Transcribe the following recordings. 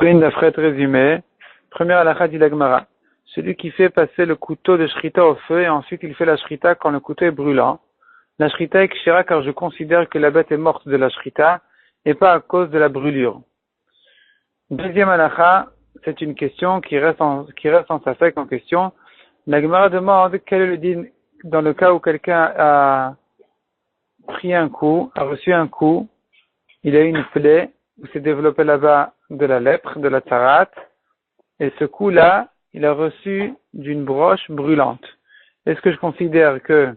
Corinne d'Afret résumé. Première halakha dit la Gemara. Celui qui fait passer le couteau de shrita au feu et ensuite il fait la shrita quand le couteau est brûlant. La shrita est kshira car je considère que la bête est morte de la shrita et pas à cause de la brûlure. Deuxième halakha, c'est une question qui reste en safek en question. La Gemara demande quel est le din dans le cas où quelqu'un a pris un coup, a reçu un coup, il a eu une plaie où s'est développé là-bas de la lèpre, de la tsarat, et ce coup-là, il a reçu d'une broche brûlante. Est-ce que je considère que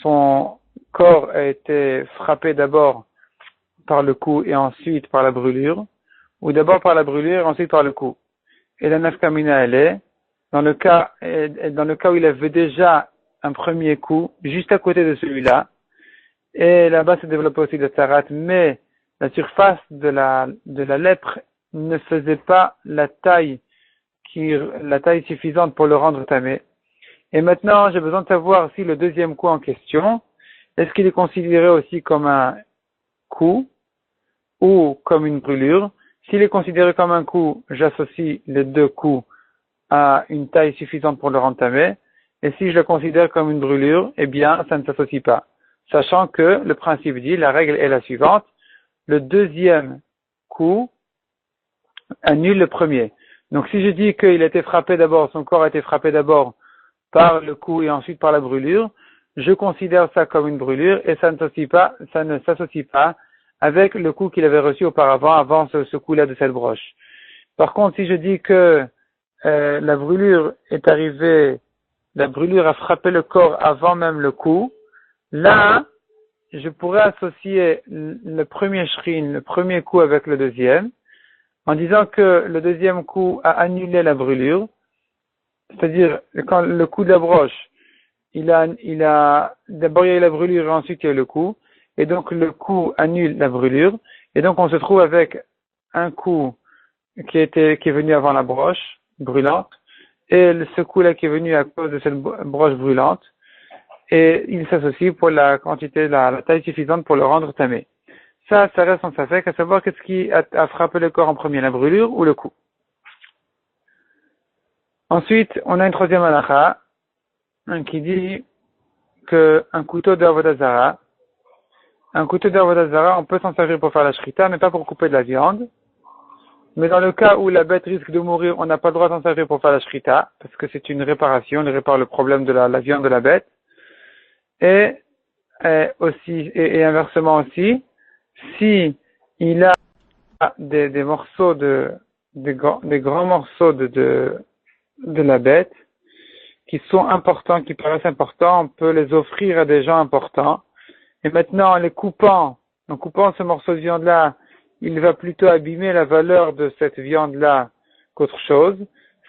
son corps a été frappé d'abord par le coup et ensuite par la brûlure, ou d'abord par la brûlure et ensuite par le coup? Et la nafkamina, elle est, dans le cas où il avait déjà un premier coup, juste à côté de celui-là, et là-bas s'est développé aussi de tsarat, mais la surface de la lèpre ne faisait pas la taille suffisante pour le rendre tamé. Et maintenant, j'ai besoin de savoir si le deuxième coup en question, est-ce qu'il est considéré aussi comme un coup ou comme une brûlure? S'il est considéré comme un coup, j'associe les deux coups à une taille suffisante pour le rendre tamé. Et si je le considère comme une brûlure, eh bien, ça ne s'associe pas. Sachant que le principe dit, la règle est la suivante, le deuxième coup annule le premier. Donc si je dis qu'il a été frappé d'abord, son corps a été frappé d'abord par le coup et ensuite par la brûlure, je considère ça comme une brûlure et ça ne s'associe pas avec le coup qu'il avait reçu auparavant, avant ce coup-là de cette broche. Par contre, si je dis que la brûlure a frappé le corps avant même le coup, là, je pourrais associer le premier shrine, le premier coup avec le deuxième, en disant que le deuxième coup a annulé la brûlure, c'est-à-dire quand le coup de la broche, d'abord il y a eu la brûlure et ensuite il y a eu le coup, et donc le coup annule la brûlure, et donc on se trouve avec un coup qui est venu avant la broche brûlante, et ce coup-là qui est venu à cause de cette broche brûlante, et il s'associe pour la quantité, la taille suffisante pour le rendre tamé. Ça reste en safek, à savoir qu'est-ce qui a frappé le corps en premier, la brûlure ou le coup. Ensuite, on a une troisième halakha, qui dit que un couteau d'Avodah Zara, on peut s'en servir pour faire la shrita, mais pas pour couper de la viande. Mais dans le cas où la bête risque de mourir, on n'a pas le droit d'en servir pour faire la shrita, parce que c'est une réparation, on répare le problème de la viande de la bête. Et inversement aussi, si il a des morceaux des grands morceaux de la bête, qui sont importants, qui paraissent importants, on peut les offrir à des gens importants. Et maintenant, en coupant ce morceau de viande-là, il va plutôt abîmer la valeur de cette viande-là qu'autre chose.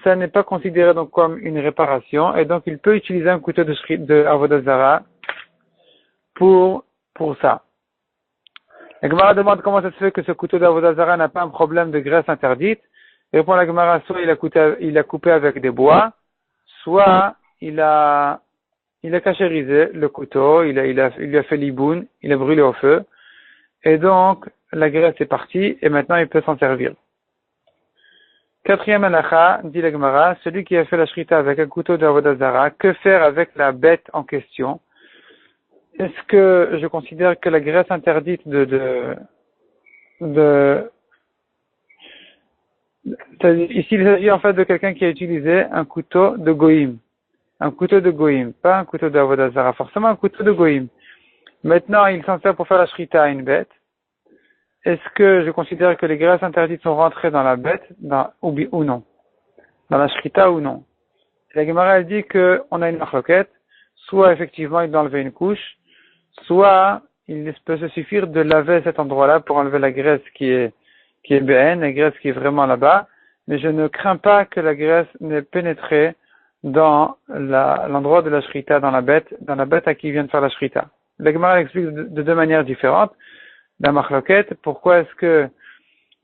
Ça n'est pas considéré donc comme une réparation, et donc il peut utiliser un couteau de Avodah Zara pour ça. La Gemara demande comment ça se fait que ce couteau d'Avodah Zara n'a pas un problème de graisse interdite. Et répond la Gemara, soit il a coupé avec des bois, soit il a cachérisé le couteau, il lui a fait l'iboun, il a brûlé au feu, et donc la graisse est partie, et maintenant il peut s'en servir. Quatrième halakha, dit la Gemara, celui qui a fait la shrita avec un couteau d'Avodah Zara, que faire avec la bête en question? Est-ce que je considère que la graisse interdite ici il s'agit en fait de quelqu'un qui a utilisé un couteau de goïm. Un couteau de goïm, pas un couteau d'Avodah Zara, forcément un couteau de goïm. Maintenant, il s'en sert pour faire la shrita à une bête. Est-ce que je considère que les graisses interdites sont rentrées dans la bête, ou non? Dans la shrita ou non? La Gemara elle dit qu'on a une marloquette, soit effectivement il doit enlever une couche, soit il peut se suffire de laver cet endroit-là pour enlever la graisse qui est BN, la graisse qui est vraiment là-bas, mais je ne crains pas que la graisse n'ait pénétré dans l'endroit de la shrita, dans la bête à qui il vient de faire la shrita. La Gemara explique de deux manières différentes. La marloquette, pourquoi est-ce que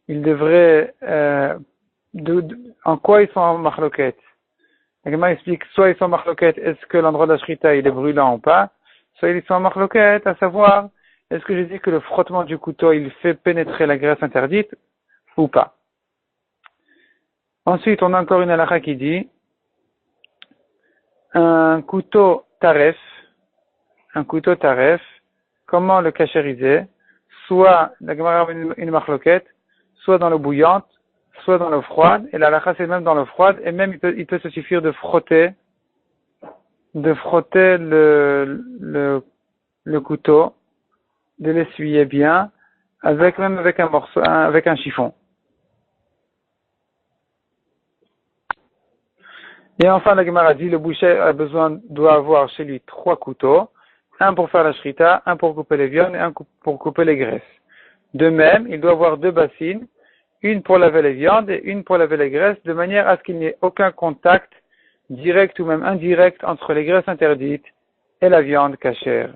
il devrait, en quoi ils sont en marloquette? La Gemara explique, soit ils sont en marloquette, est-ce que l'endroit de la shrita il est brûlant ou pas? Soit ils sont en marloquette, à savoir, est-ce que je dis que le frottement du couteau il fait pénétrer la graisse interdite ou pas? Ensuite, on a encore une halakha qui dit un couteau taref, comment le cachériser? Soit, la Gemara a une marloquette, soit dans l'eau bouillante, soit dans l'eau froide, et la halakha c'est même dans l'eau froide, et même il peut se suffire de frotter le couteau, de l'essuyer bien, même avec un morceau, avec un chiffon. Et enfin, la Gemara dit, le boucher doit avoir chez lui 3 couteaux, un pour faire la shrita, un pour couper les viandes et un pour couper les graisses. De même, il doit avoir 2 bassines, une pour laver les viandes et une pour laver les graisses, de manière à ce qu'il n'y ait aucun contact direct ou même indirect entre les graisses interdites et la viande cachère.